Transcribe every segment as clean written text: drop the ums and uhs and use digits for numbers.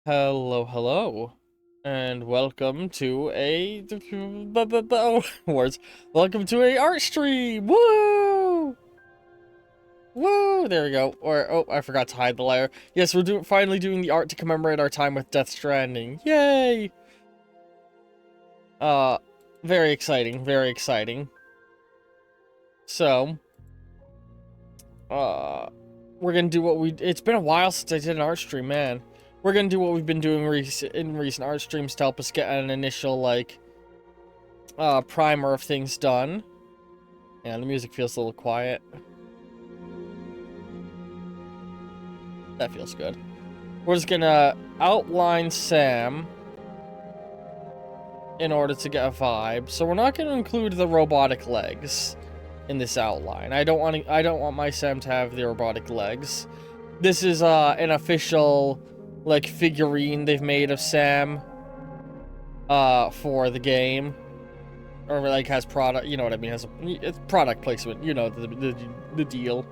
Hello, hello, and welcome to a words. Welcome to a art stream. Woo! Woo! There we go. Or oh, I forgot to hide the layer. Yes, we're finally doing the art to commemorate our time with Death Stranding. Yay! Uh, very exciting. Very exciting. So, uh, we're gonna do what we. It's been a while since I did an art stream, man. We're gonna do what we've been doing in recent art streams to help us get an initial, like, primer of things done. Yeah, the music feels a little quiet. That feels good. We're just gonna outline Sam in order to get a vibe. So we're not gonna include the robotic legs in this outline. I don't want my Sam to have the robotic legs. This is an official, like, figurine they've made of Sam for the game. Or, like, has product, you know what I mean, it's product placement, you know, the deal.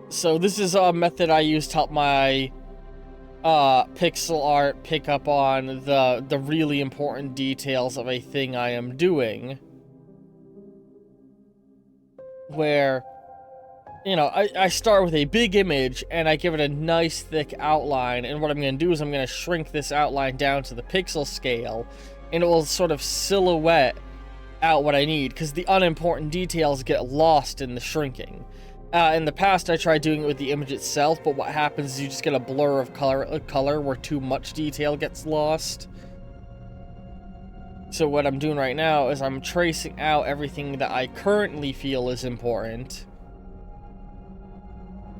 So this is a method I use to help my pixel art pick up on the really important details of a thing I am doing. Where, you know, I start with a big image and I give it a nice thick outline, and what I'm going to do is I'm going to shrink this outline down to the pixel scale, and it will sort of silhouette out what I need, because the unimportant details get lost in the shrinking. In the past, I tried doing it with the image itself, but what happens is you just get a blur of color where too much detail gets lost. So what I'm doing right now is I'm tracing out everything that I currently feel is important.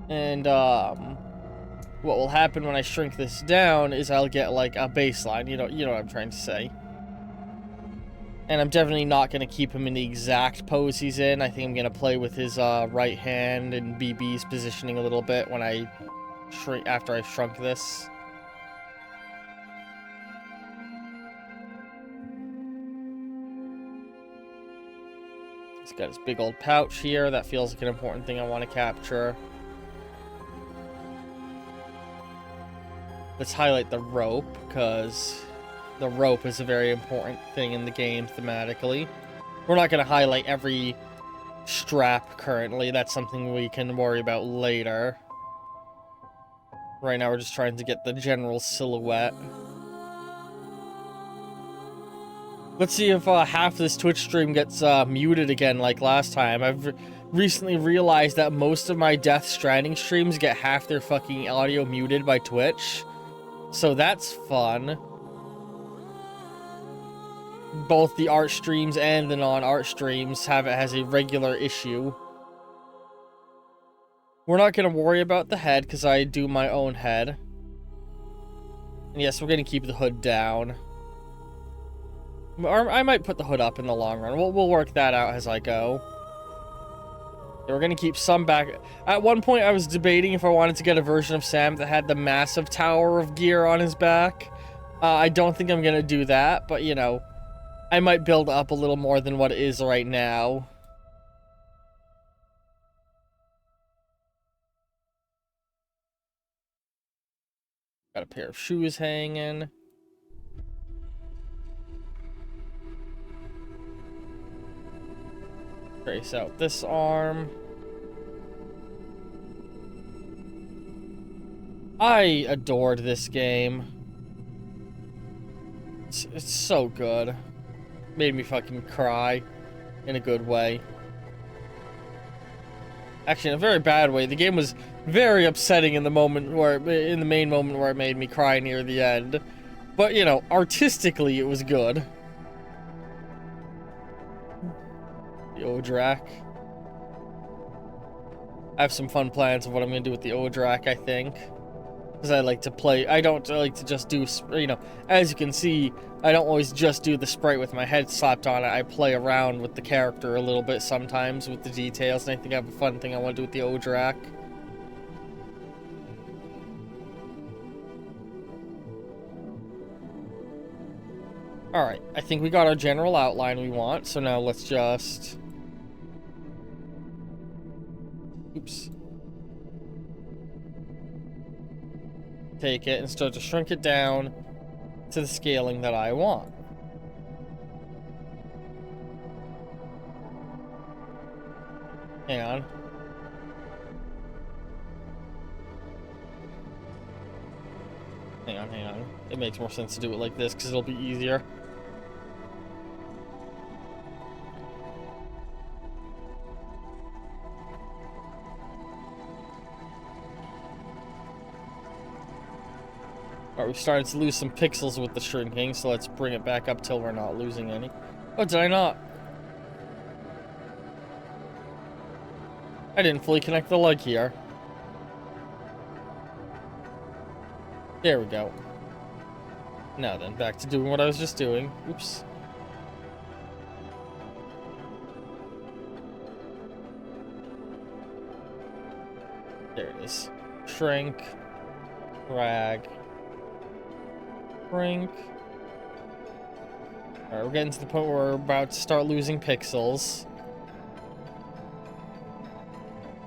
And, what will happen when I shrink this down is I'll get, like, a baseline, you know what I'm trying to say. And I'm definitely not going to keep him in the exact pose he's in. I think I'm going to play with his right hand and BB's positioning a little bit when after I've shrunk this. He's got his big old pouch here. That feels like an important thing I want to capture. Let's highlight the rope, because the rope is a very important thing in the game thematically. We're not going to highlight every strap currently. That's something we can worry about later. Right now we're just trying to get the general silhouette. Let's see if half this Twitch stream gets muted again like last time. I've recently realized that most of my Death Stranding streams get half their fucking audio muted by Twitch. So that's fun. Both the art streams and the non-art streams have it as a regular issue. We're not going to worry about the head because I do my own head. And yes, we're going to keep the hood down. Or I might put the hood up in the long run. We'll work that out as I go. We're going to keep some back. At one point, I was debating if I wanted to get a version of Sam that had the massive tower of gear on his back. I don't think I'm going to do that, but, you know, I might build up a little more than what it is right now. Got a pair of shoes hanging. Trace out this arm. I adored this game. It's so good. Made me fucking cry in a good way. Actually, in a very bad way. The game was very upsetting in the main moment where it made me cry near the end. But, you know, artistically it was good. The Odrak. I have some fun plans of what I'm going to do with the Odrak, I think. Because I like to play. I don't like to just do, you know, as you can see, I don't always just do the sprite with my head slapped on it. I play around with the character a little bit sometimes with the details, and I think I have a fun thing I want to do with the Odrak. Alright, I think we got our general outline we want, so now let's just... Oops. take it and start to shrink it down to the scaling that I want. Hang on. Hang on. It makes more sense to do it like this because it'll be easier. Alright, we started to lose some pixels with the shrinking, so let's bring it back up till we're not losing any. Oh, did I not? I didn't fully connect the leg here. There we go. Now then, back to doing what I was just doing. Oops. There it is. Shrink. Drag. Shrink. Alright, we're getting to the point where we're about to start losing pixels.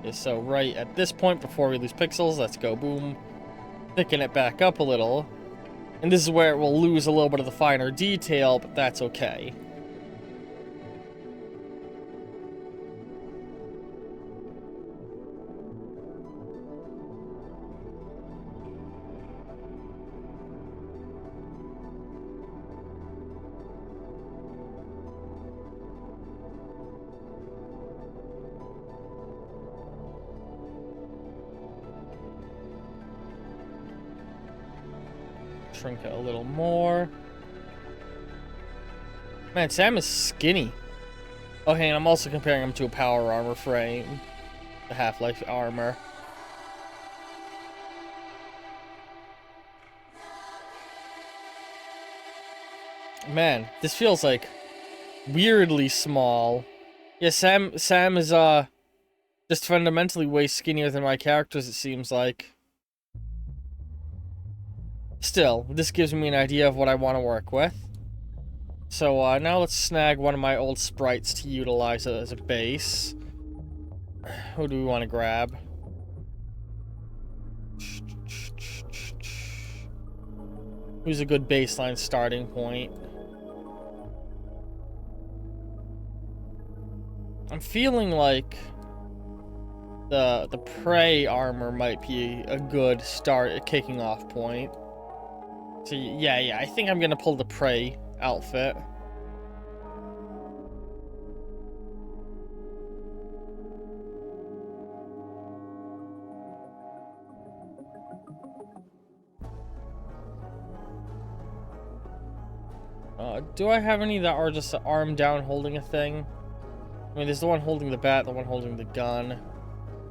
Okay, so right at this point, before we lose pixels, let's go boom. Thicken it back up a little. And this is where it will lose a little bit of the finer detail, but that's okay. Shrink it a little more. Man, Sam is skinny. Oh, hey, and I'm also comparing him to a power armor frame. The Half-Life armor. Man, this feels like weirdly small. Yeah, Sam is just fundamentally way skinnier than my characters, it seems like. Still, this gives me an idea of what I want to work with. So now let's snag one of my old sprites to utilize it as a base. Who do we want to grab? Who's a good baseline starting point? I'm feeling like the prey armor might be a good start at kicking off point. So yeah, I think I'm gonna pull the prey outfit. Do I have any that are just an arm down holding a thing? I mean, there's the one holding the bat, the one holding the gun.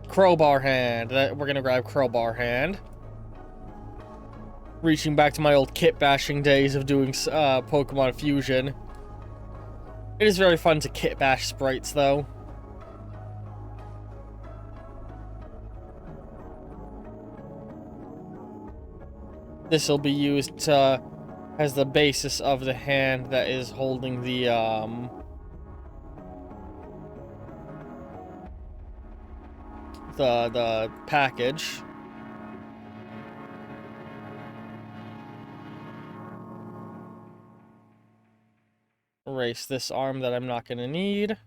Crowbar hand. We're gonna grab crowbar hand. Reaching back to my old kit bashing days of doing Pokemon Fusion. It is very fun to kit bash sprites, though. This will be used as the basis of the hand that is holding the package. Erase this arm that I'm not gonna need.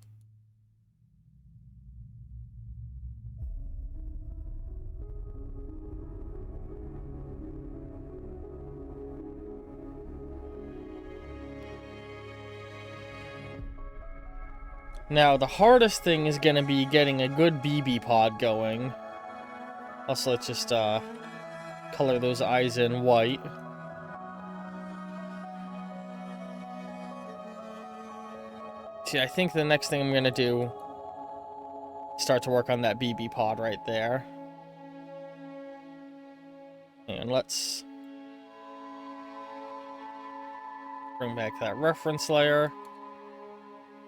Now, the hardest thing is gonna be getting a good BB pod going. Also, let's just color those eyes in white. See, I think the next thing I'm gonna do is start to work on that BB pod right there. And let's bring back that reference layer.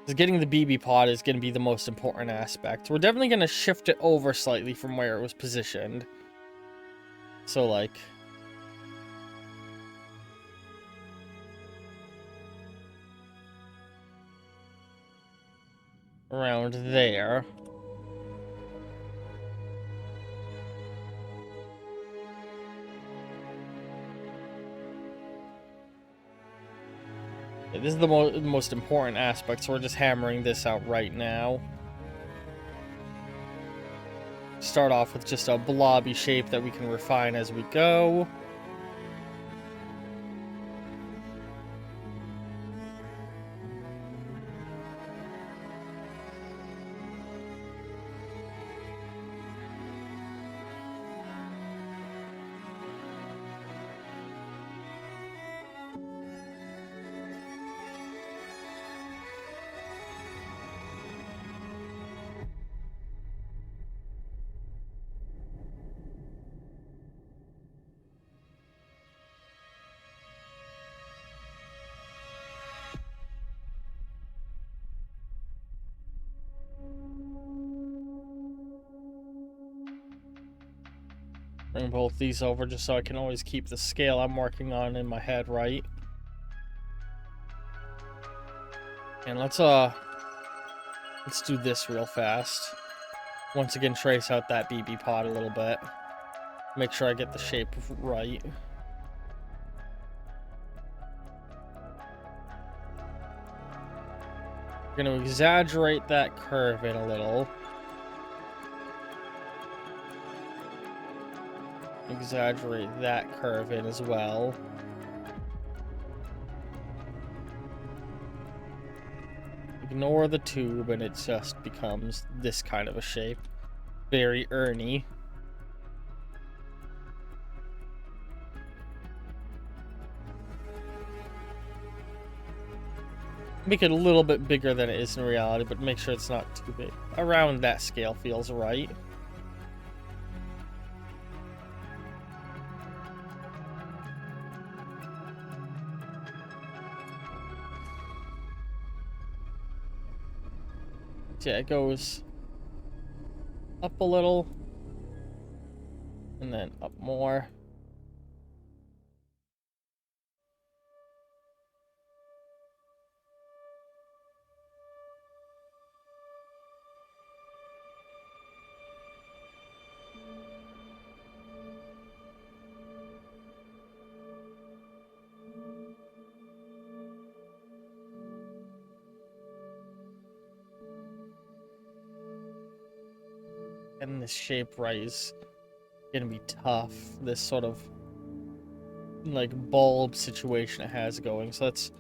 Because getting the BB pod is going to be the most important aspect. We're definitely going to shift it over slightly from where it was positioned. So, like, around there. Yeah, this is the most important aspect, so we're just hammering this out right now. Start off with just a blobby shape that we can refine as we go. Bring both these over just so I can always keep the scale I'm working on in my head right. And let's do this real fast. Once again, trace out that BB pod a little bit. Make sure I get the shape right. We're gonna exaggerate that curve in a little. Exaggerate that curve in as well. Ignore the tube and it just becomes this kind of a shape. Very Ernie. Make it a little bit bigger than it is in reality, but make sure it's not too big. Around that scale feels right. Yeah, it goes up a little, and then up more. And this shape right is gonna be tough. This sort of like bulb situation it has going. So let's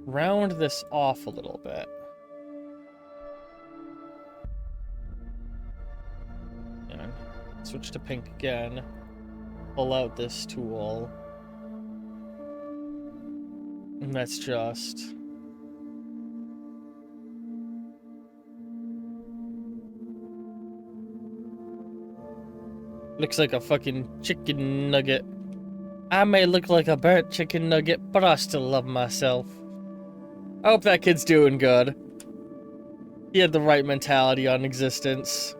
round this off a little bit. And switch to pink again. Pull out this tool. And that's just... looks like a fucking chicken nugget. I may look like a burnt chicken nugget, but I still love myself. I hope that kid's doing good. He had the right mentality on existence.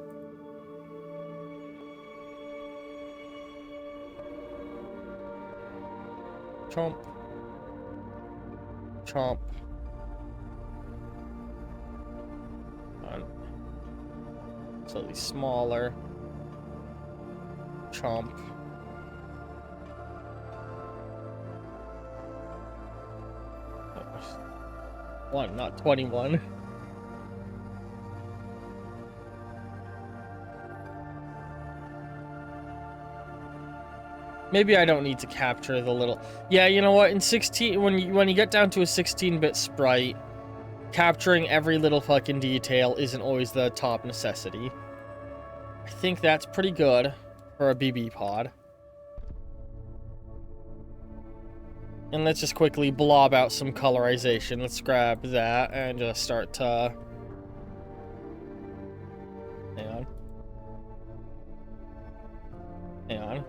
Chomp. Chomp. Slightly smaller. Chomp. One, not 21. Maybe I don't need to capture the little... Yeah, you know what? In 16, when you get down to a 16-bit sprite, capturing every little fucking detail isn't always the top necessity. I think that's pretty good for a BB pod. And let's just quickly blob out some colorization. Let's grab that and just start to... Hang on. Hang on.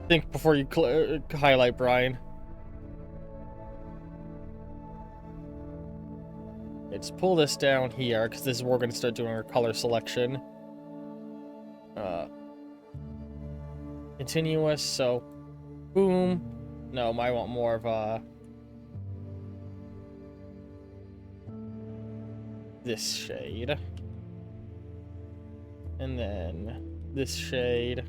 Think before you highlight, Brian. Let's pull this down here, because this is where we're going to start doing our color selection. Continuous, so... Boom. No, I want more of a... this shade. And then this shade.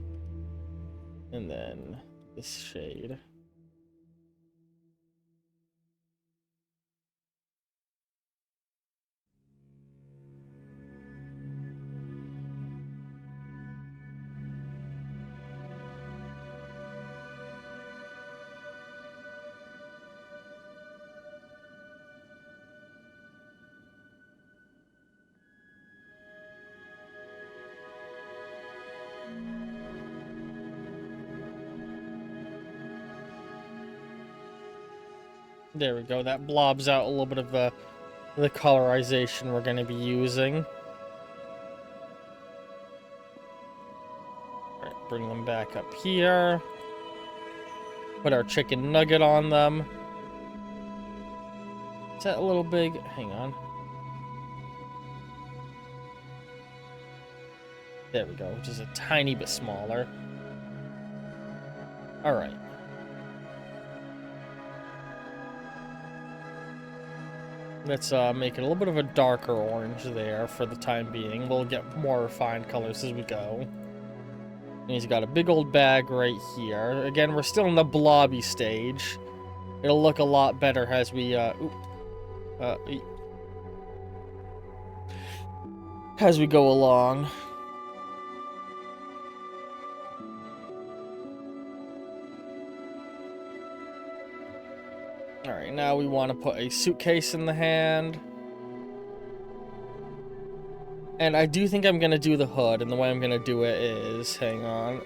And then this shade. There we go. That blobs out a little bit of the colorization we're going to be using. All right, bring them back up here. Put our chicken nugget on them. Is that a little big? Hang on. There we go, just a tiny bit smaller. All right. Let's make it a little bit of a darker orange there for the time being. We'll get more refined colors as we go. And he's got a big old bag right here. Again, we're still in the blobby stage. It'll look a lot better as we as we go along. Alright, now we want to put a suitcase in the hand. And I do think I'm going to do the hood, and the way I'm going to do it is... Hang on.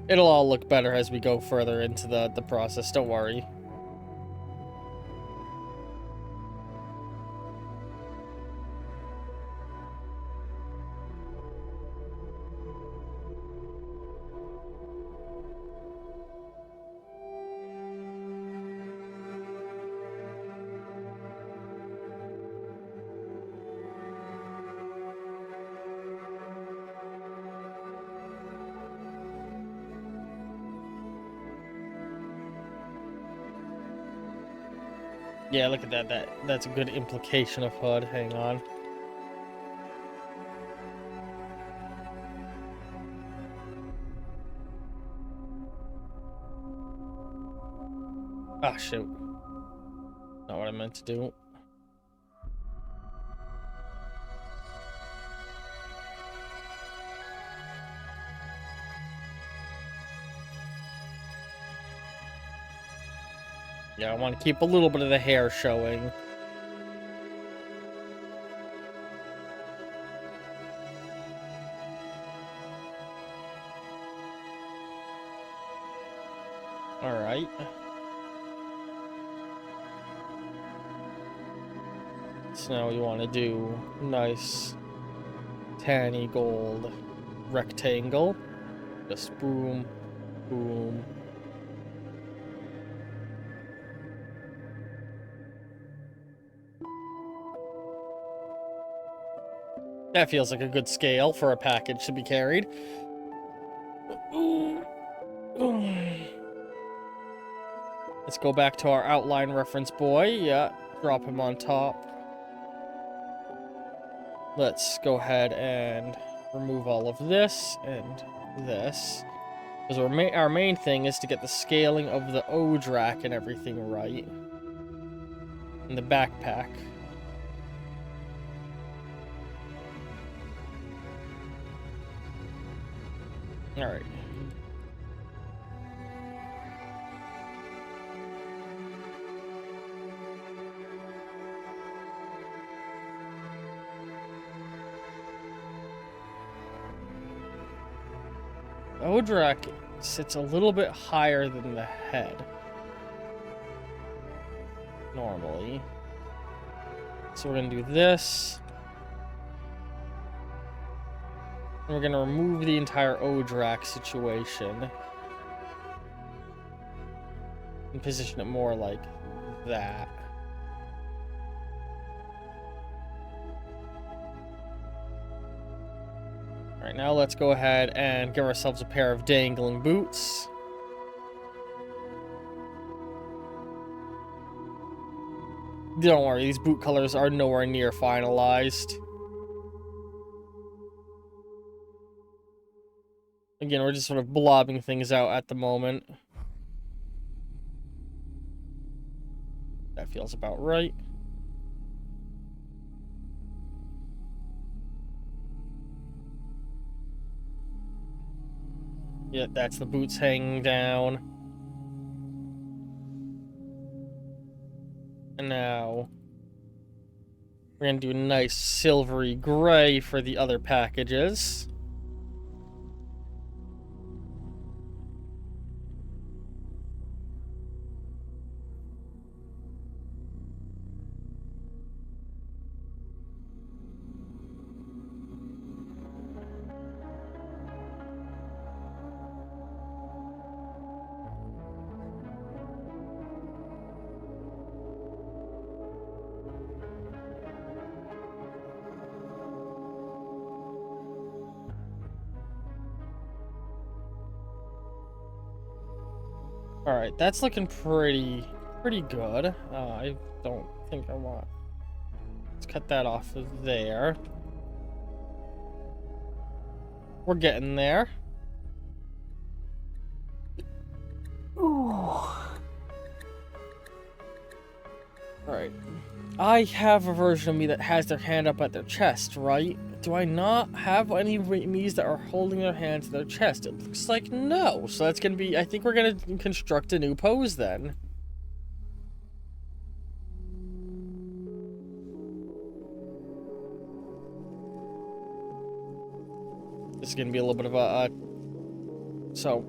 It'll all look better as we go further into the process, don't worry. Yeah, look at that. That's a good implication of hood. Hang on. Ah, shoot. Not what I meant to do. Yeah, I want to keep a little bit of the hair showing. Alright. So now we want to do nice tanny gold rectangle. Just boom, boom. That feels like a good scale for a package to be carried. Let's go back to our outline reference boy. Yeah, drop him on top. Let's go ahead and remove all of this and this. Because our main thing is to get the scaling of the O-Drac and everything right. And the backpack. Alright. O-Drac sits a little bit higher than the head. Normally. So we're going to do this. And we're going to remove the entire O-Drac situation. And position it more like that. Alright, now let's go ahead and give ourselves a pair of dangling boots. Don't worry, these boot colors are nowhere near finalized. Again, we're just sort of blobbing things out at the moment. That feels about right. Yeah, that's the boots hanging down. And now we're gonna do a nice silvery gray for the other packages. Alright, that's looking pretty good. I don't think I want... Let's cut that off of there. We're getting there. Ooh. Alright. I have a version of me that has their hand up at their chest, right? Do I not have any me's that are holding their hand to their chest? It looks like no. So that's gonna be... I think we're gonna construct a new pose then. This is gonna be a little bit of a... So...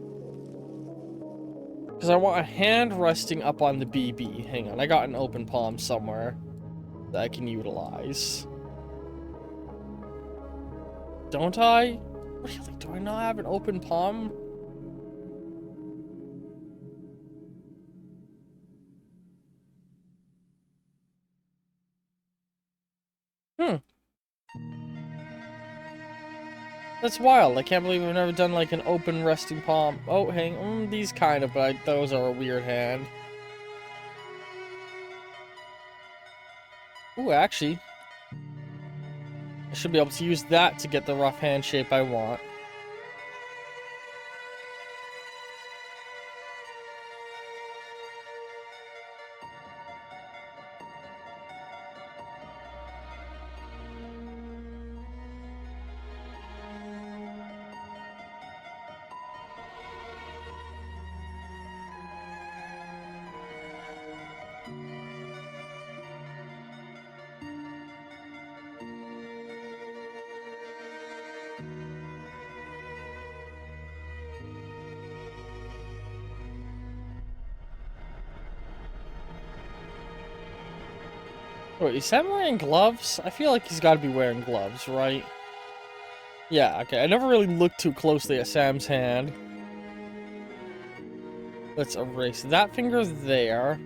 Because I want a hand resting up on the BB. Hang on, I got an open palm somewhere that I can utilize. Don't I? Really? Do I not have an open palm? That's wild. I can't believe we've never done like an open resting palm. Oh, hang on. These kind of, but those are a weird hand. Ooh, actually, I should be able to use that to get the rough hand shape I want. Wait, is Sam wearing gloves? I feel like he's got to be wearing gloves, right? Yeah, okay. I never really looked too closely at Sam's hand. Let's erase that finger there.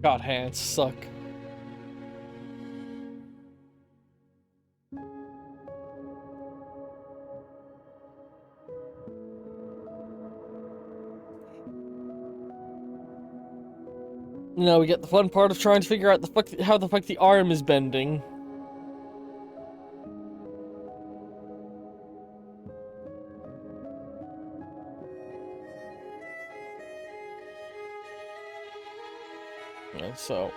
God, hands suck. No, we get the fun part of trying to figure out how the fuck the arm is bending. And so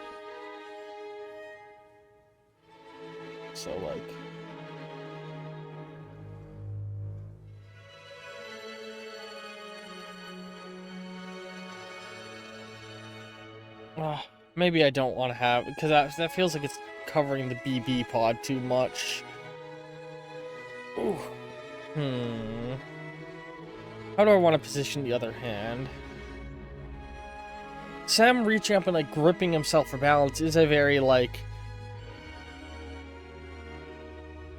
like... maybe I don't want to have... Because that feels like it's covering the BB pod too much. Ooh. How do I want to position the other hand? Sam reaching up and, like, gripping himself for balance is a very, like...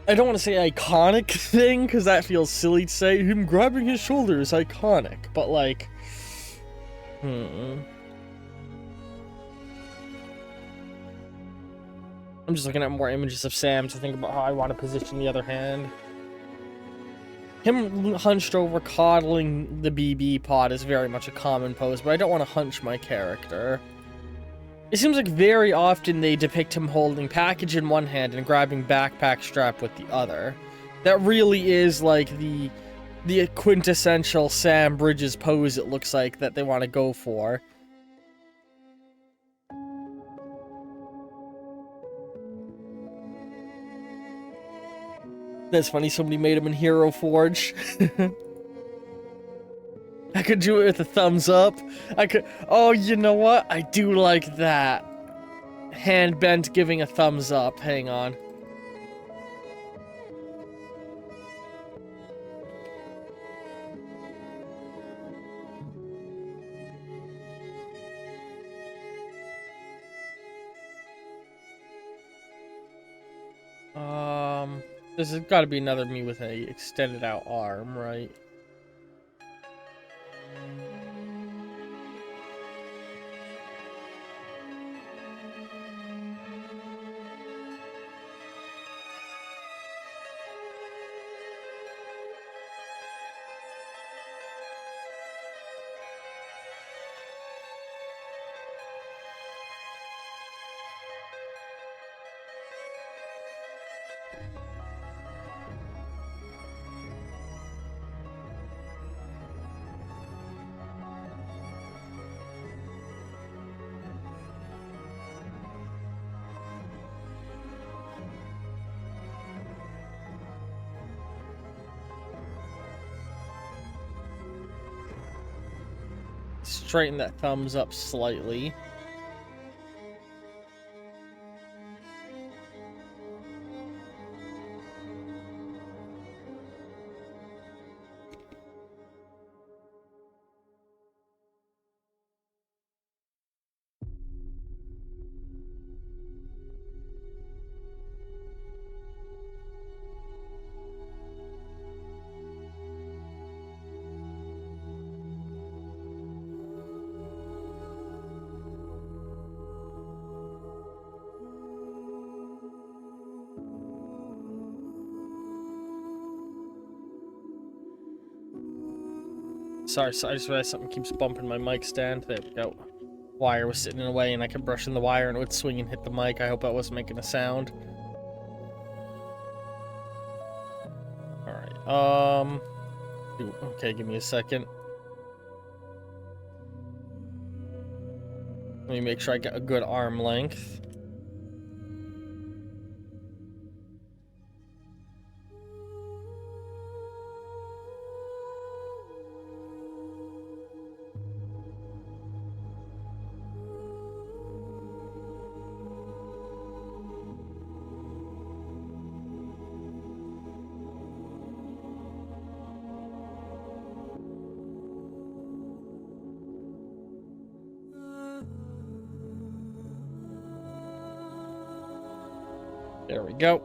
I don't want to say iconic thing, because that feels silly to say. Him grabbing his shoulder is iconic, but like... I'm just looking at more images of Sam to think about how I want to position the other hand. Him hunched over coddling the BB pod is very much a common pose, but I don't want to hunch my character. It seems like very often they depict him holding package in one hand and grabbing backpack strap with the other. That really is like the quintessential Sam Bridges pose, it looks like, that they want to go for. That's funny, somebody made him in Hero Forge. I could do it with a thumbs up. I could... Oh, you know what? I do like that. Hand bent giving a thumbs up. Hang on. This has got to be another me with a extended out arm, right? Straighten that thumbs up slightly. Sorry, I just realized something keeps bumping my mic stand. There we go. Wire was sitting in the way and I kept brushing the wire and it would swing and hit the mic. I hope that wasn't making a sound. Alright, okay, give me a second. Let me make sure I get a good arm length. There we go.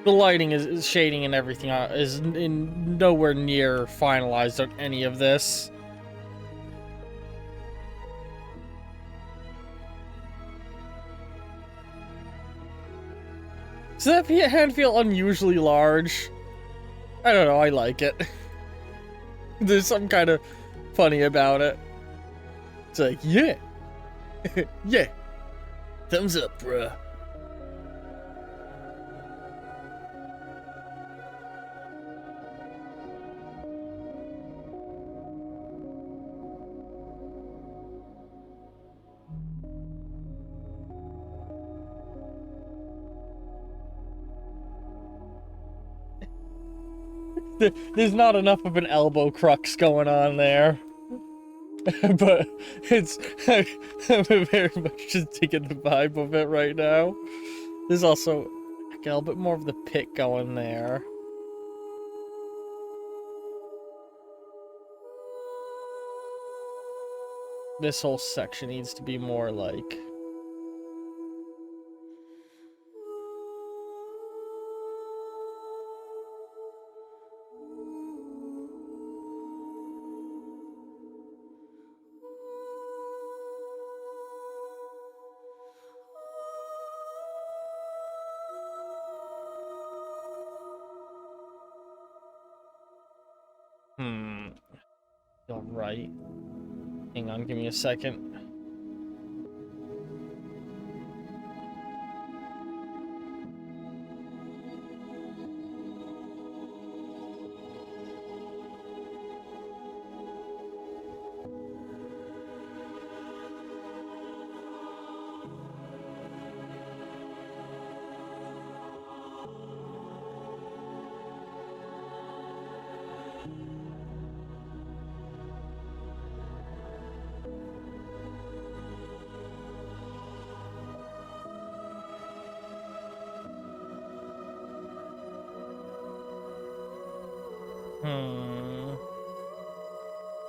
The lighting is shading and everything is nowhere near finalized on any of this. Does that hand feel unusually large? I don't know, I like it. There's some kind of funny about it. It's like, yeah. Yeah. Thumbs up, bruh. There's not enough of an elbow crux going on there. But it's I'm very much just taking the vibe of it right now. There's also like, a little bit more of the pit going there. This whole section needs to be more like... Feel right. Hang on, give me a second.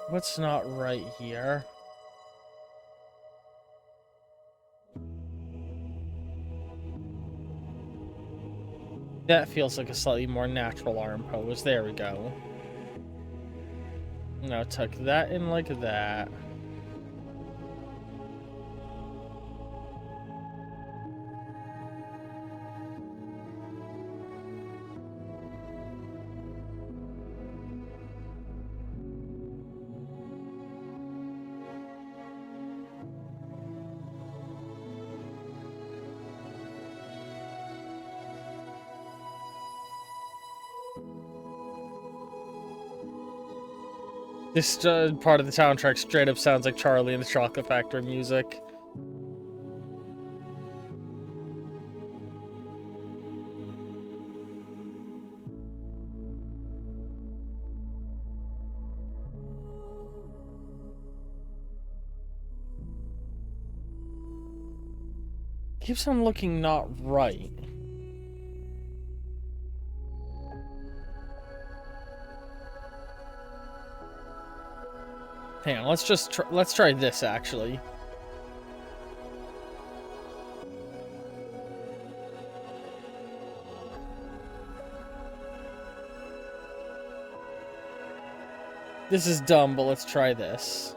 What's not right here? That feels like a slightly more natural arm pose. There we go. Now tuck that in like that. This part of the soundtrack straight up sounds like Charlie and the Chocolate Factory music. Keeps on looking not right. Hang on, let's try this actually. This is dumb, but let's try this.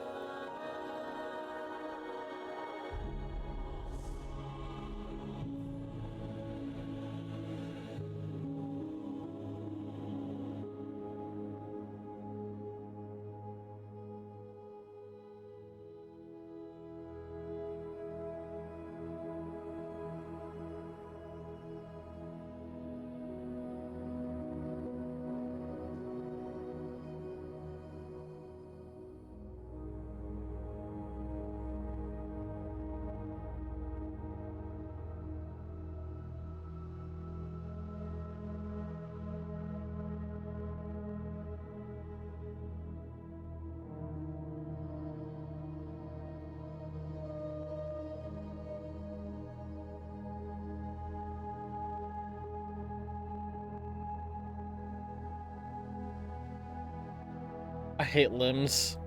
I hate limbs.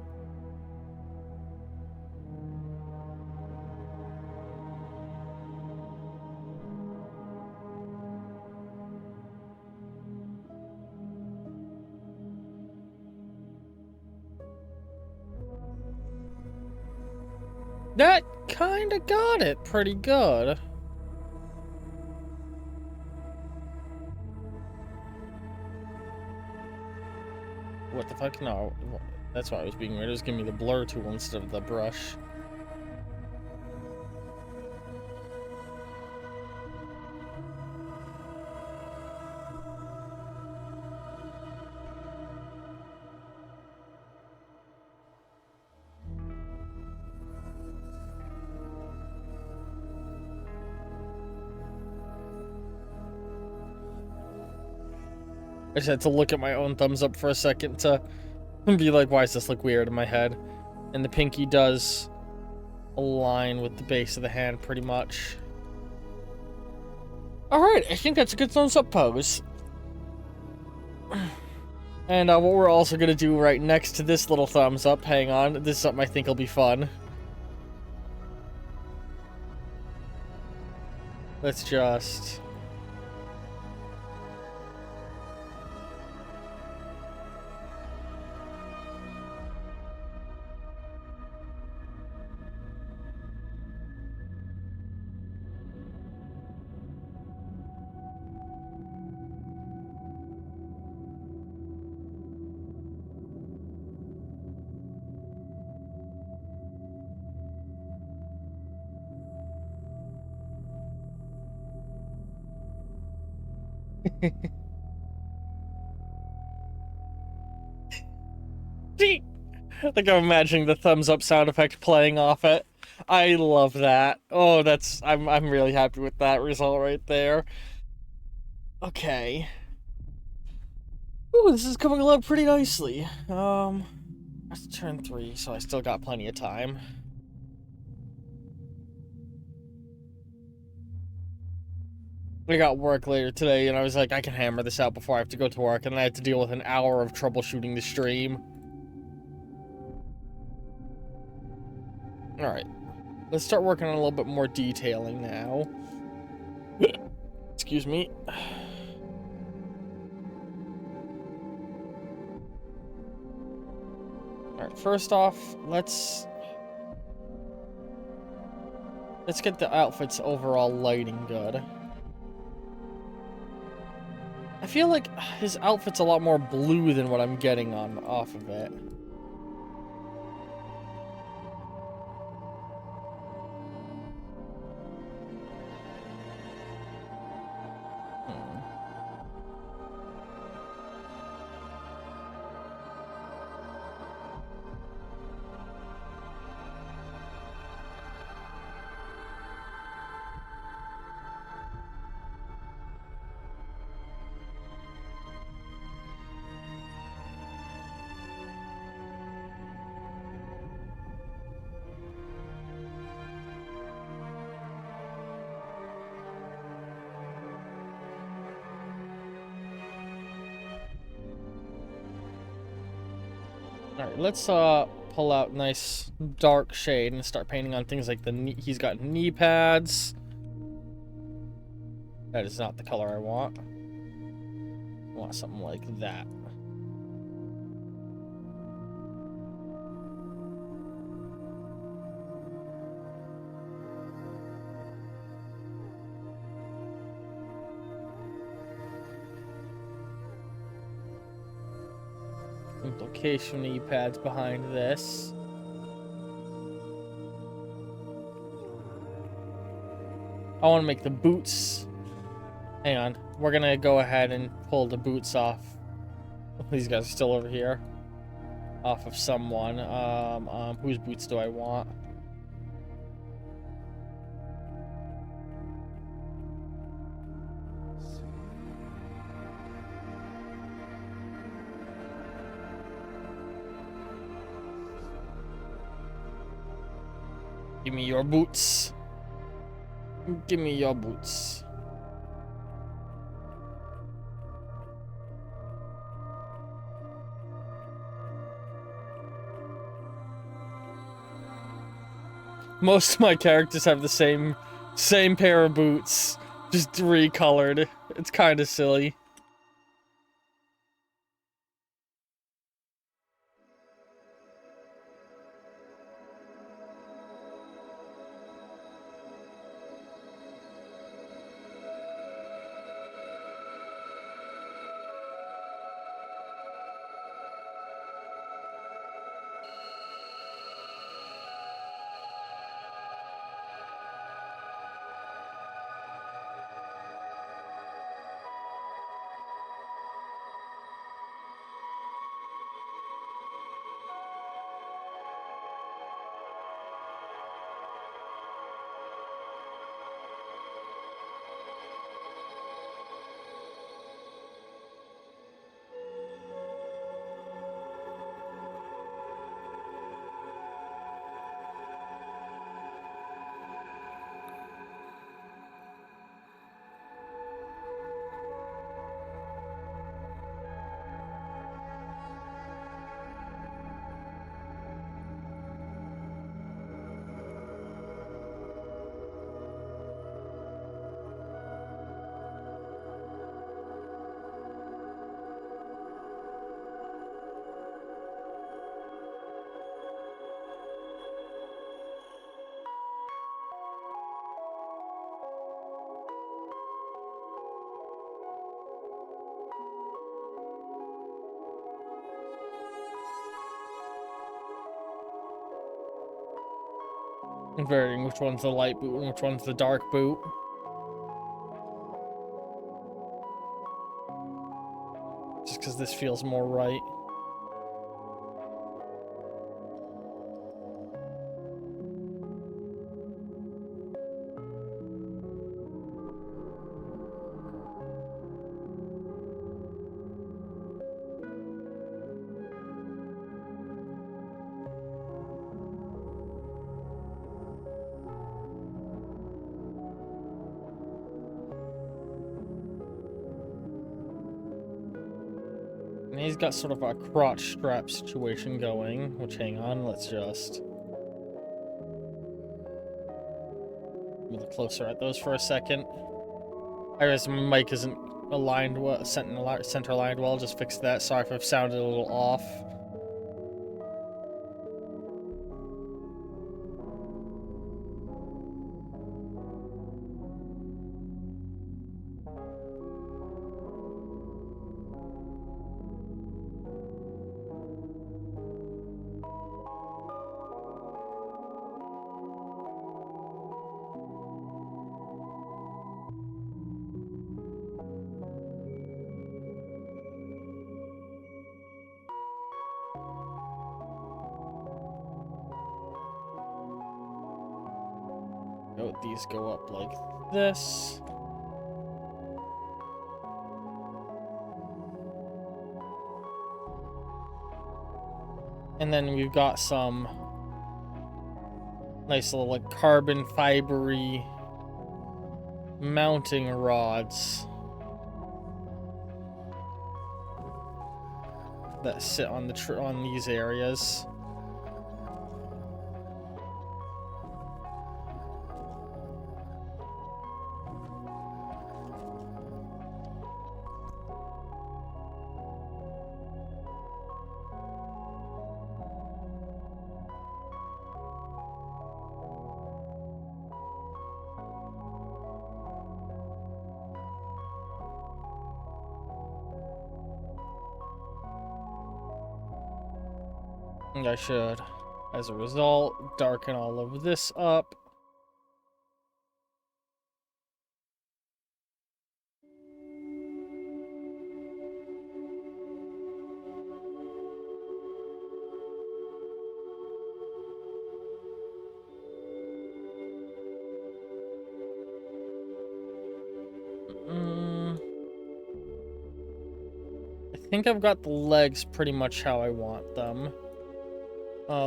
That kinda got it pretty good. What the fuck? No. That's why I was being weird. It was giving me the blur tool instead of the brush. I just had to look at my own thumbs up for a second to be like, why does this look weird in my head? And the pinky does align with the base of the hand pretty much. Alright, I think that's a good thumbs up pose. And what we're also going to do right next to this little thumbs up, hang on, this is something I think will be fun. Let's just... Like I'm imagining the thumbs up sound effect playing off it. I love that. Oh, I'm really happy with that result right there. Okay. Ooh, this is coming along pretty nicely. That's turn 3, so I still got plenty of time. I got work later today, and I was like, I can hammer this out before I have to go to work, and I had to deal with an hour of troubleshooting the stream. Alright. Let's start working on a little bit more detailing now. Excuse me. Alright, first off, let's get the outfit's overall lighting good. I feel like his outfit's a lot more blue than what I'm getting off of it. Alright, let's pull out nice dark shade and start painting on things like he's got knee pads. That is not the color I want. I want something like that. Implication knee pads behind this. I want to make the boots. Hang on. We're going to go ahead and pull the boots off. These guys are still over here. Off of someone. Whose boots do I want? Give me your boots. Give me your boots. Most of my characters have the same pair of boots, just recolored. It's kind of silly. Varying which one's the light boot and which one's the dark boot. Just because this feels more right. And he's got sort of a crotch strap situation going, which, hang on, let's just look closer at those for a second. I guess my mic isn't aligned well, center aligned well, just fix that. Sorry if I've sounded a little off. Oh, these go up like this. And then we've got some nice little like carbon fibery mounting rods that sit on the on these areas. And I should, as a result, darken all of this up. I think I've got the legs pretty much how I want them.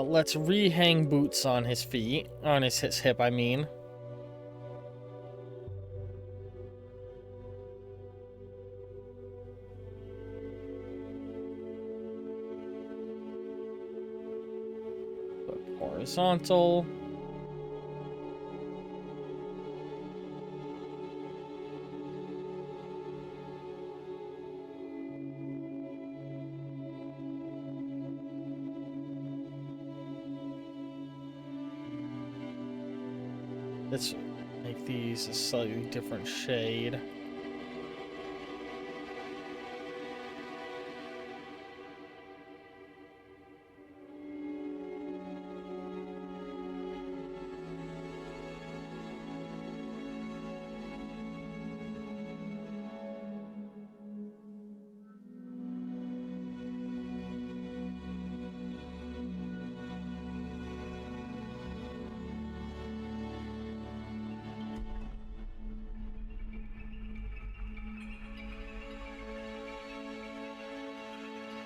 Let's re-hang boots on his feet. On his hip, I mean. Put horizontal. Let's make these a slightly different shade.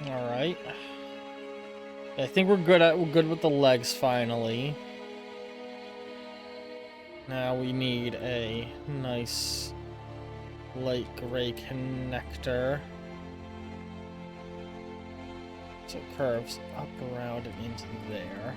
All right. I think we're good with the legs finally. Now we need a nice light gray connector. So it curves up around and into there.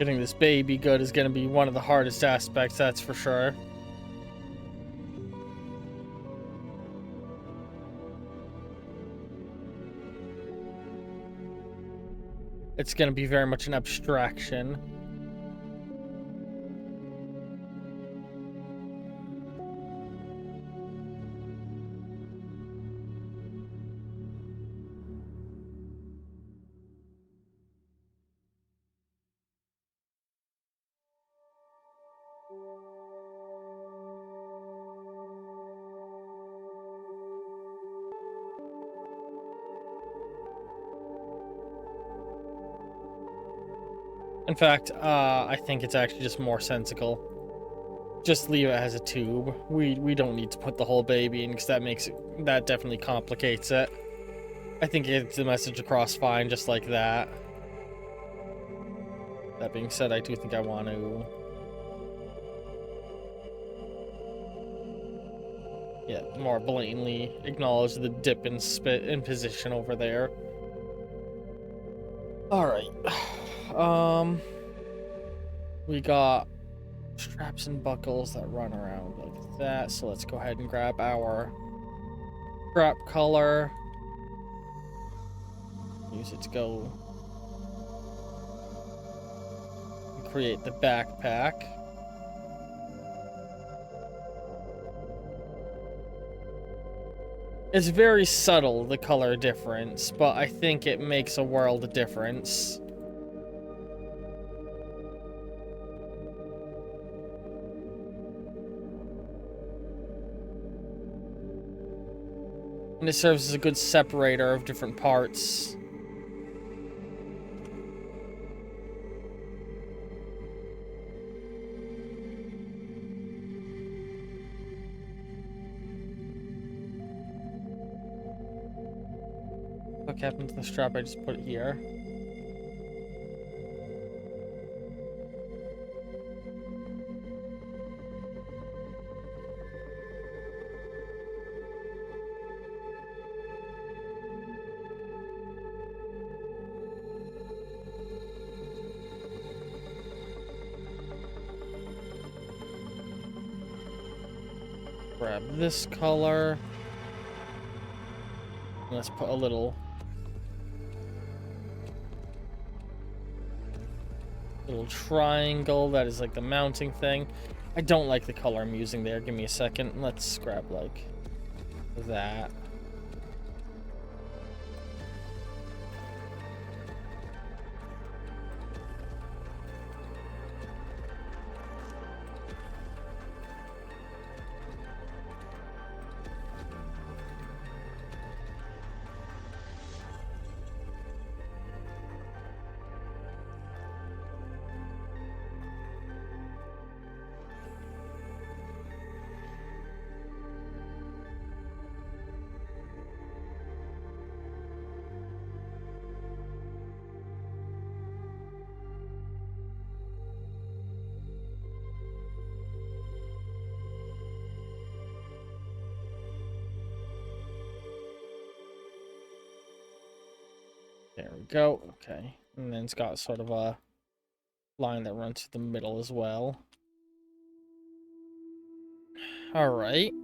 Getting this baby good is going to be one of the hardest aspects, that's for sure. It's going to be very much an abstraction. In fact, I think it's actually just more sensical. Just leave it as a tube. We don't need to put the whole baby in, because that definitely complicates it. I think it gets the message across fine just like that. That being said, I do think I want to... yeah, more blatantly acknowledge the dip in position over there. Alright. We got straps and buckles that run around like that, so let's go ahead and grab our strap color. Use it to go and create the backpack. It's very subtle, the color difference, but I think it makes a world of difference. And it serves as a good separator of different parts. What happened to the strap I just put here? Grab this color. Let's put a little triangle that is like the mounting thing. I don't like the color I'm using there. Give me a second. Let's grab like that. There we go. Okay. And then it's got sort of a line that runs through the middle as well. Alright.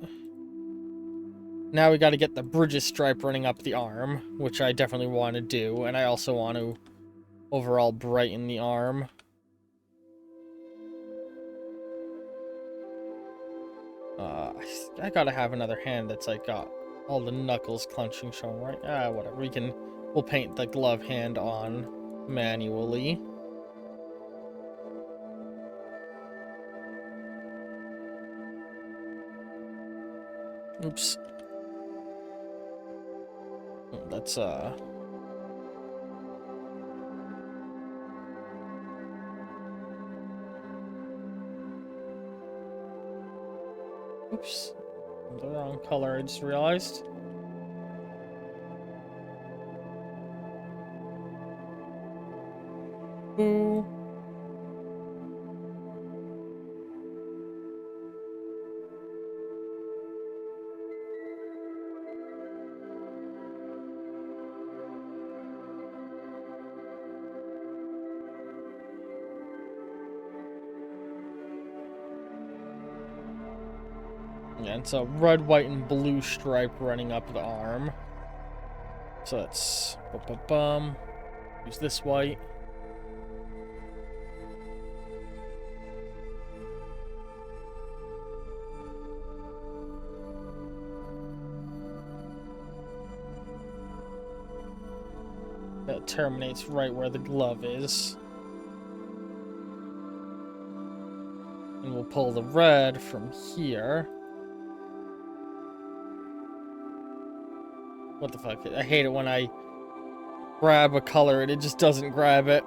Now we got to get the bridges stripe running up the arm, which I definitely want to do. And I also want to overall brighten the arm. I gotta have another hand that's like got all the knuckles clenching shown, right? Whatever. We'll paint the glove hand on manually. Oops. That's oops. The wrong color, I just realized. Boo. Yeah, it's a red, white, and blue stripe running up the arm. So let's use this white. That terminates right where the glove is. And we'll pull the red from here. What the fuck? I hate it when I grab a color and it just doesn't grab it.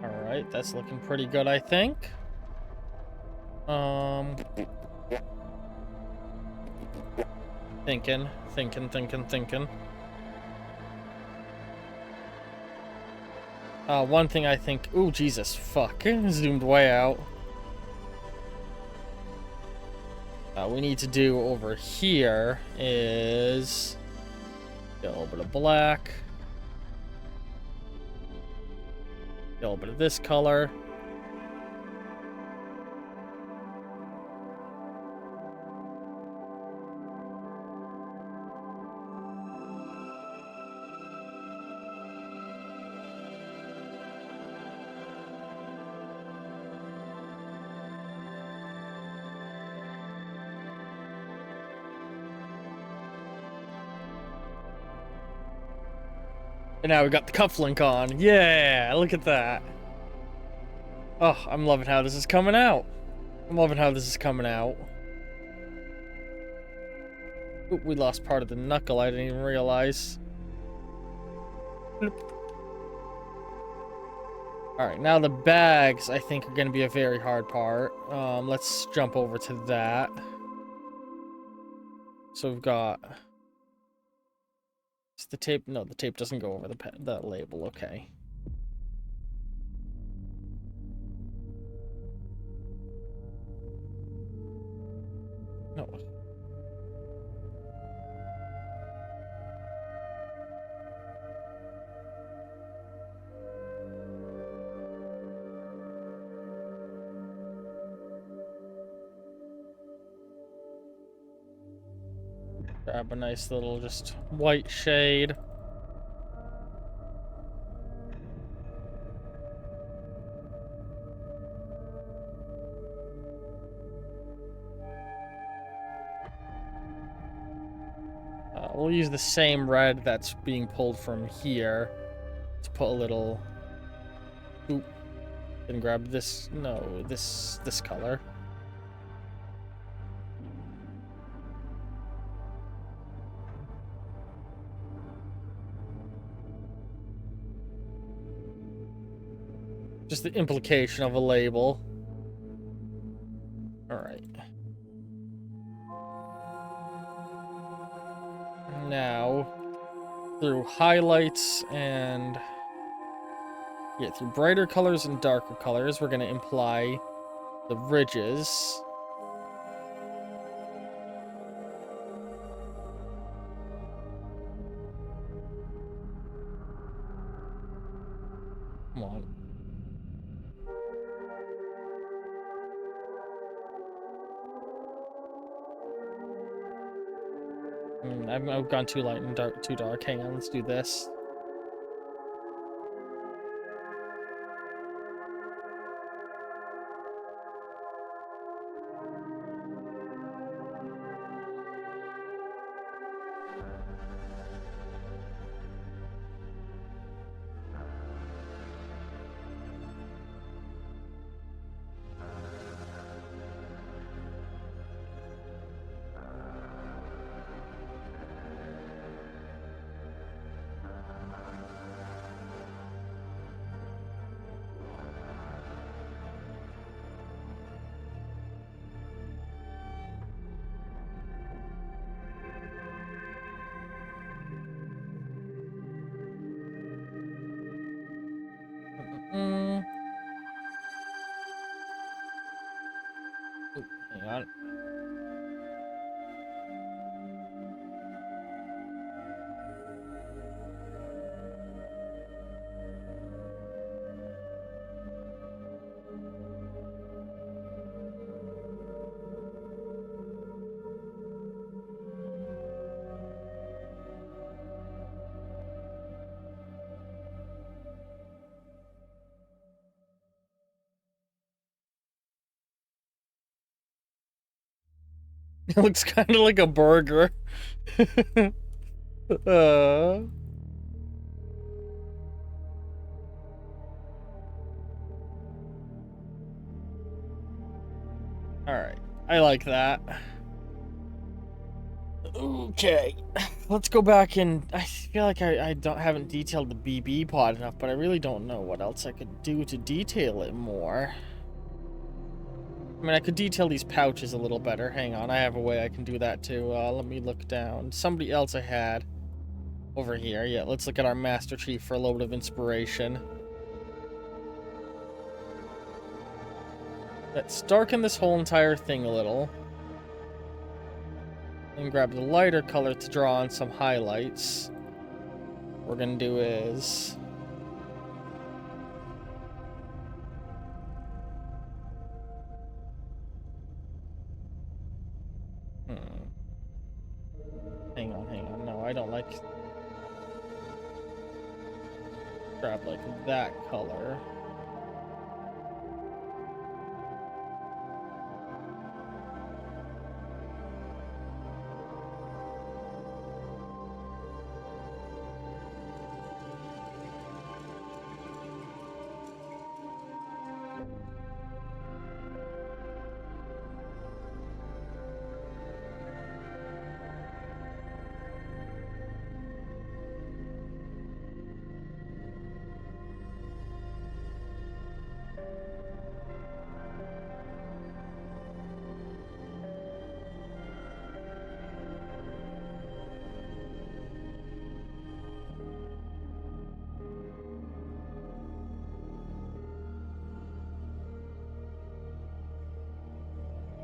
Alright, that's looking pretty good, I think. Thinking. One thing I think... Ooh, Jesus, fuck. Zoomed way out. We need to do over here is... Get a little bit of black. Get a little bit of this color. And now we got the cufflink on. Yeah, look at that. Oh, I'm loving how this is coming out. Oop, we lost part of the knuckle. I didn't even realize. Alright, now the bags, I think, are going to be a very hard part. Let's jump over to that. So we've got... Is the tape? No, the tape doesn't go over the label. Okay. No. Grab a nice little just white shade. We'll use the same red that's being pulled from here to put a little... Oop. Then grab this... No, this color. Just the implication of a label. Alright. Now, through highlights and... Yeah, through brighter colors and darker colors, we're going to imply the ridges. Come on. I've gone too light and too dark. Hang on, let's do this. Mm. Oop, hang on. It looks kind of like a burger. uh. Alright. I like that. Okay. Let's go back and I feel like I haven't detailed the BB pod enough, but I really don't know what else I could do to detail it more. I mean, I could detail these pouches a little better. Hang on, I have a way I can do that too. Let me look down. Somebody else I had over here. Yeah, let's look at our Master Chief for a little bit of inspiration. Let's darken this whole entire thing a little. And grab the lighter color to draw on some highlights. What we're gonna do is... Hang on. No, I don't like... Grab like that color.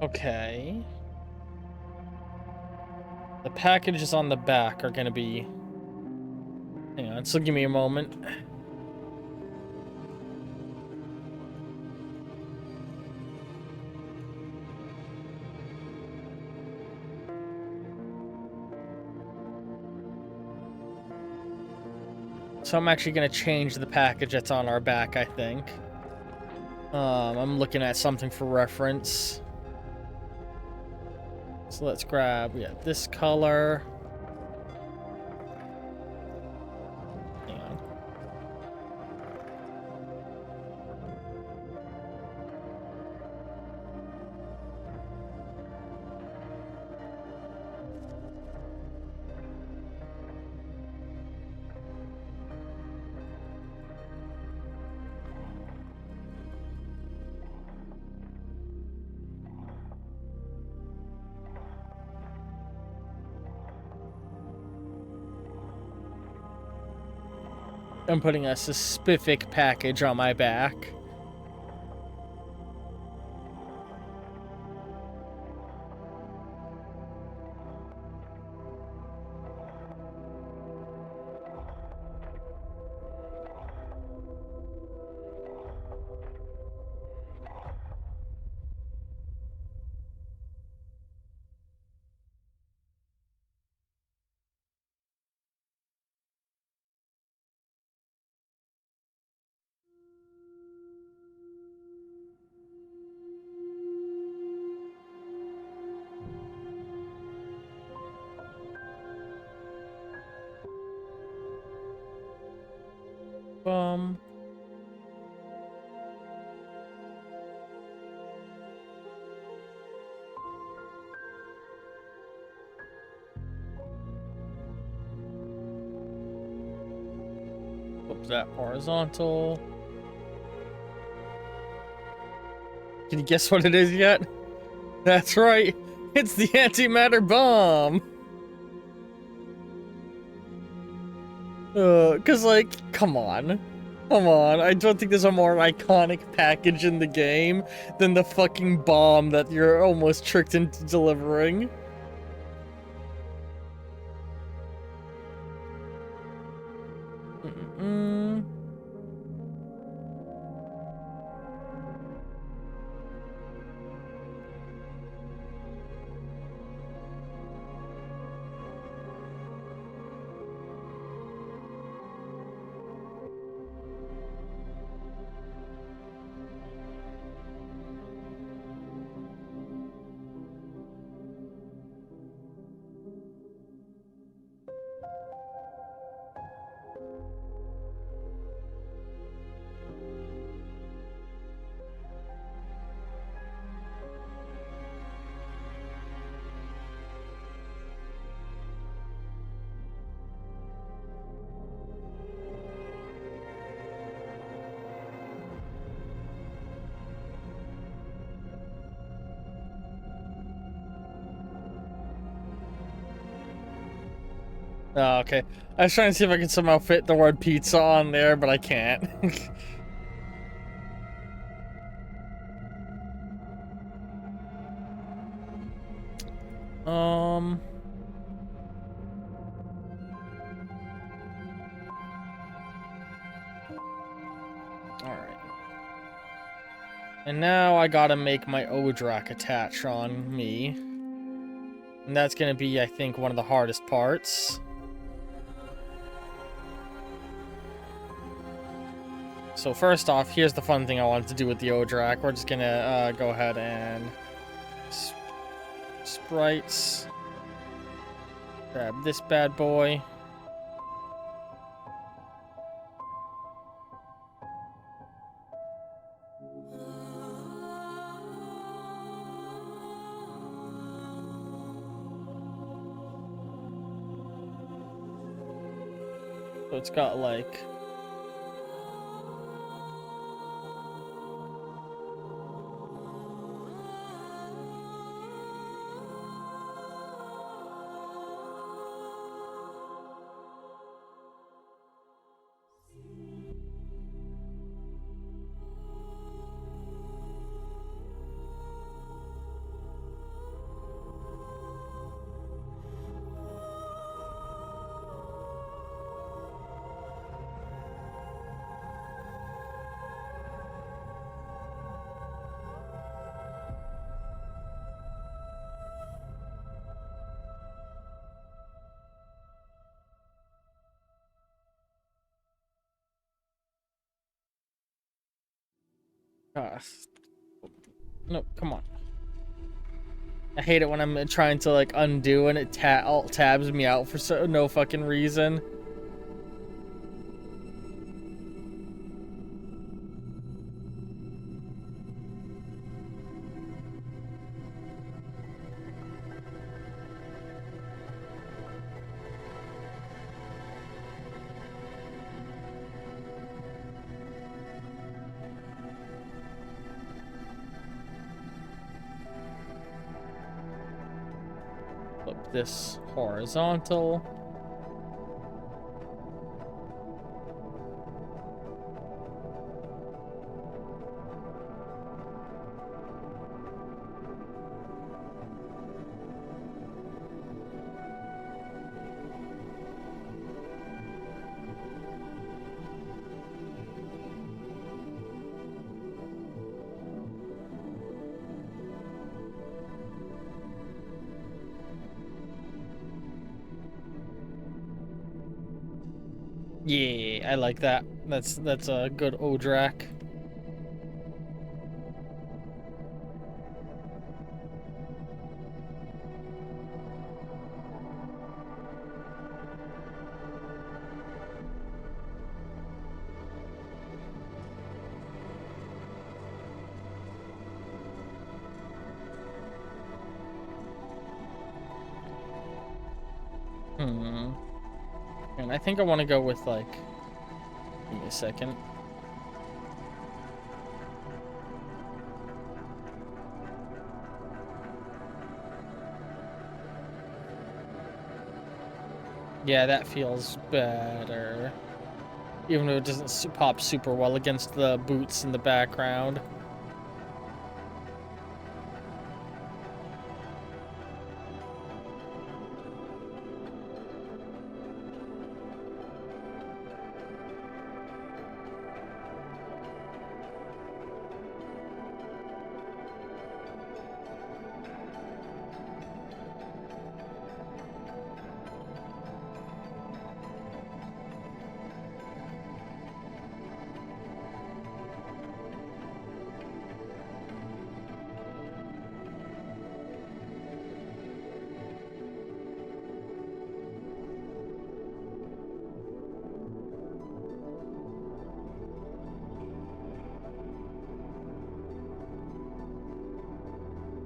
Okay. The packages on the back are gonna be... Hang on, so give me a moment. So I'm actually gonna change the package that's on our back, I think. I'm looking at something for reference. So let's grab, yeah, this color. Hang on. I'm putting a specific package on my back. Um, Flip that horizontal. Can you guess what it is yet? That's right. It's the antimatter bomb. 'Cause like, come on. Come on, I don't think there's a more iconic package in the game than the fucking bomb that you're almost tricked into delivering. Oh, okay. I was trying to see if I could somehow fit the word pizza on there, but I can't. Alright. And now I gotta make my Odrak attach on me. And that's gonna be, I think, one of the hardest parts. So first off, here's the fun thing I wanted to do with the Odrak. We're just gonna go ahead and sprites. Grab this bad boy. So it's got like no, come on. I hate it when I'm trying to like undo and it alt tabs me out for no fucking reason. Flip this horizontal. Yeah, I like that. That's a good Odrak. And I think I want to go with like, give me a second. Yeah, that feels better. even though it doesn't pop super well against the boots in the background.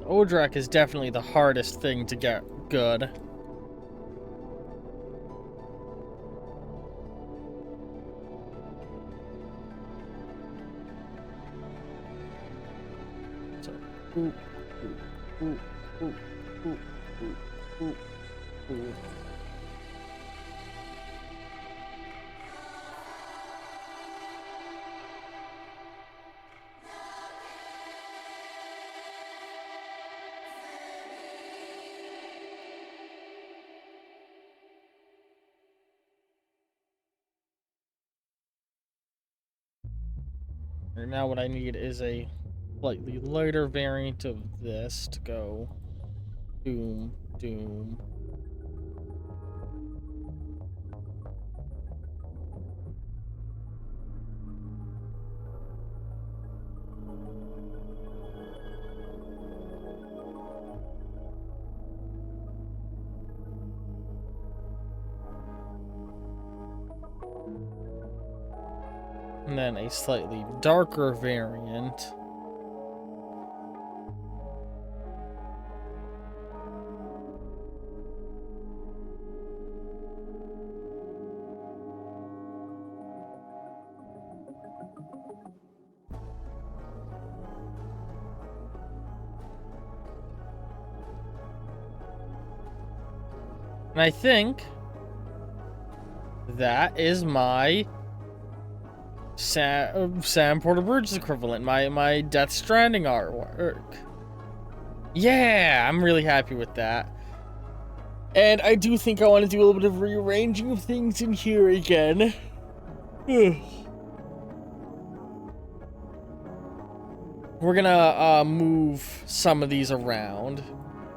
Odrak is definitely the hardest thing to get good. So, ooh, ooh, ooh, ooh, ooh, ooh, ooh, ooh. Right now what I need is a slightly lighter variant of this to go doom, doom. And then a slightly darker variant. And I think that is my Sam Porter Bridges equivalent, my Death Stranding artwork. Yeah, I'm really happy with that. And I do think I want to do a little bit of rearranging of things in here again. We're gonna move some of these around,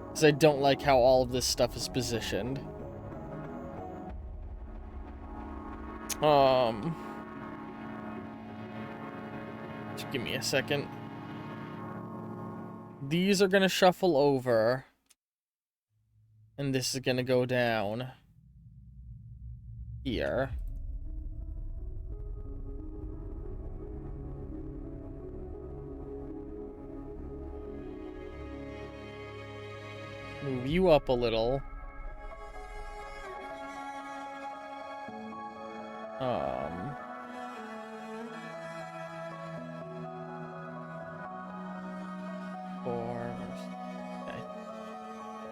because I don't like how all of this stuff is positioned. Just give me a second. These are gonna shuffle over, and this is gonna go down here. Move you up a little. Okay.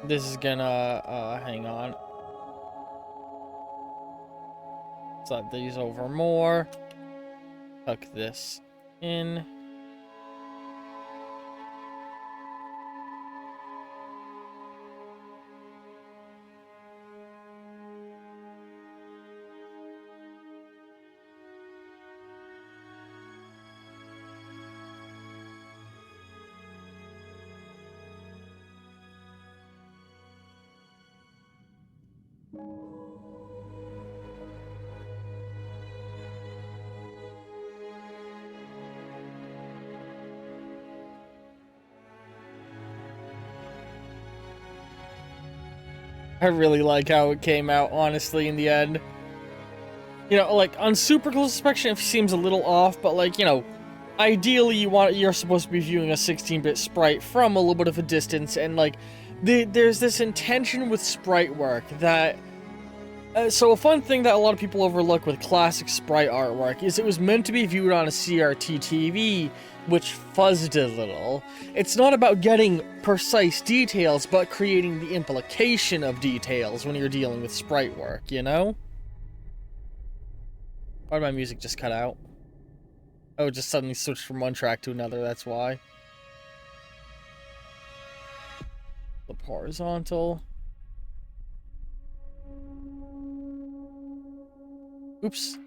This is gonna, hang on. Slide these over more. Tuck this in. I really like how it came out, honestly, in the end. You know, like, on super close inspection, it seems a little off, but, like, you know, ideally you're supposed to be viewing a 16-bit sprite from a little bit of a distance, and, like, there's this intention with sprite work that... so a fun thing that a lot of people overlook with classic sprite artwork is it was meant to be viewed on a CRT TV, which fuzzed a little. It's not about getting precise details, but creating the implication of details when you're dealing with sprite work, you know? Why did my music just cut out? Oh, it just suddenly switched from one track to another, that's why. Flip horizontal. Oops.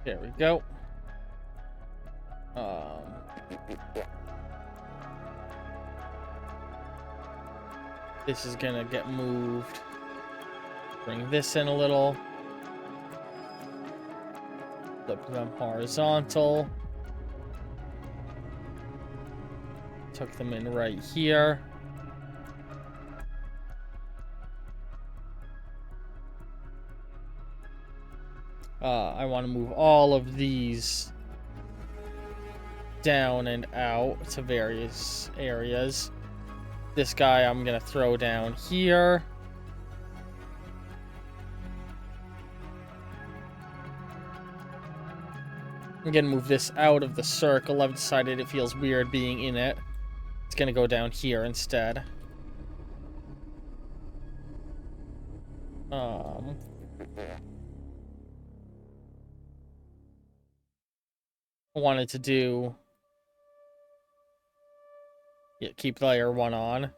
There we go. This is gonna get moved. Bring this in a little. Flip them horizontal. Tuck them in right here. I want to move all of these down and out to various areas. This guy I'm gonna throw down here. I'm gonna move this out of the circle. I've decided it feels weird being in it. It's gonna go down here instead. I wanted to do... Yeah, keep layer 1 on.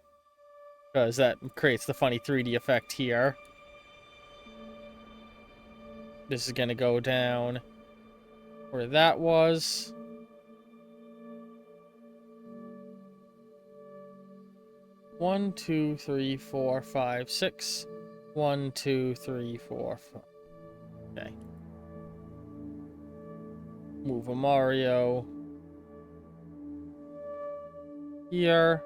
Because that creates the funny 3D effect here. This is gonna go down where that was. One, two, three, four, five, six. 1, 2, 3, 4, 5. Okay. Move a Mario here.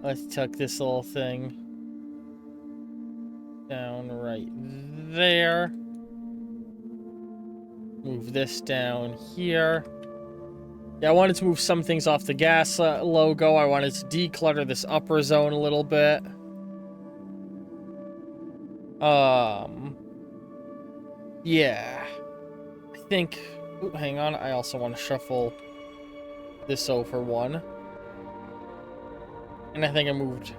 Let's tuck this little thing down right there. Move this down here. Yeah, I wanted to move some things off the gas logo. I wanted to declutter this upper zone a little bit. Yeah. I think... Ooh, hang on. I also want to shuffle this over one. And I think I moved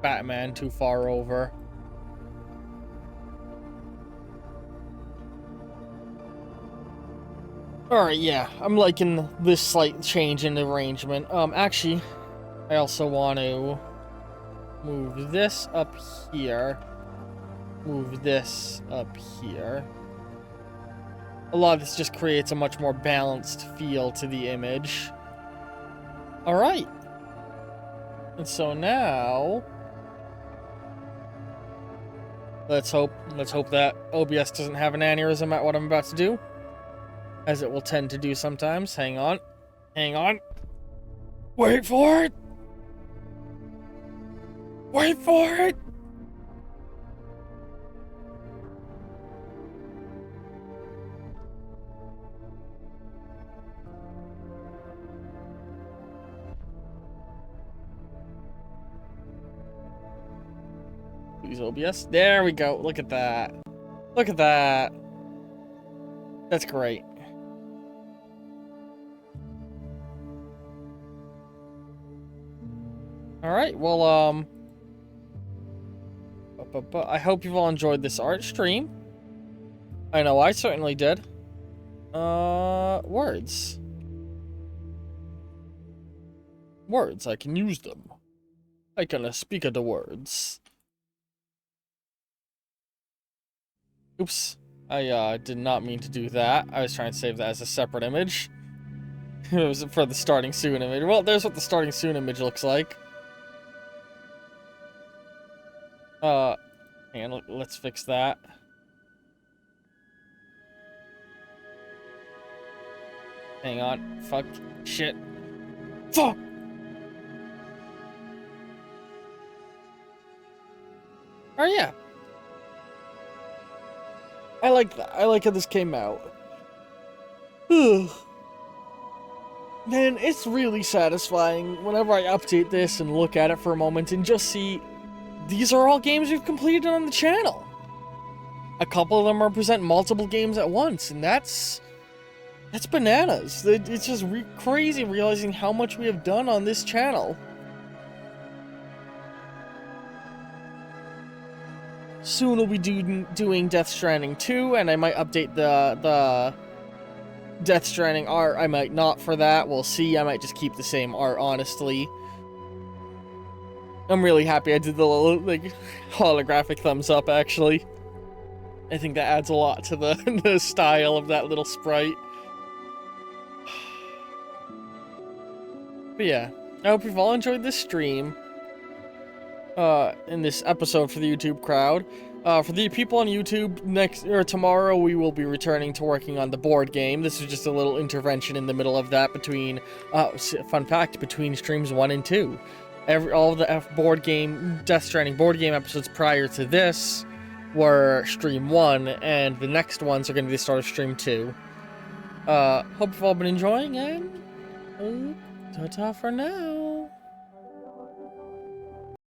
Batman too far over. Alright, yeah. I'm liking this slight change in the arrangement. Actually, I also want to move this up here. Move this up here. A lot of this just creates a much more balanced feel to the image. Alright. And so now... Let's hope that OBS doesn't have an aneurysm at what I'm about to do. As it will tend to do sometimes. Hang on. Hang on. Wait for it! Wait for it! Please, OBS. There we go. Look at that. Look at that. That's great. Alright, well, I hope you've all enjoyed this art stream. I know I certainly did. Words. Words, I can use them. I can speak of the words. Oops. I did not mean to do that. I was trying to save that as a separate image. It was for the starting soon image. Well, there's what the starting soon image looks like. Hang on, let's fix that. Hang on. Fuck. Shit. Fuck! Oh, yeah. I like that. I like how this came out. Man, it's really satisfying whenever I update this and look at it for a moment and just see these are all games we've completed on the channel. A couple of them represent multiple games at once, and that's bananas. It's just crazy realizing how much we have done on this channel. Soon we'll be doing Death Stranding 2, and I might update the Death Stranding art. I might not for that. We'll see. I might just keep the same art, honestly. I'm really happy I did the little, like, holographic thumbs up, actually. I think that adds a lot to the style of that little sprite. But yeah, I hope you've all enjoyed this stream. In this episode for the YouTube crowd. For the people on YouTube, tomorrow we will be returning to working on the board game. This is just a little intervention in the middle of that between, fun fact, between streams 1 and 2. All the Death Stranding board game episodes prior to this were stream 1, and the next ones are going to be the start of stream 2. Hope you've all been enjoying, and ta-ta for now.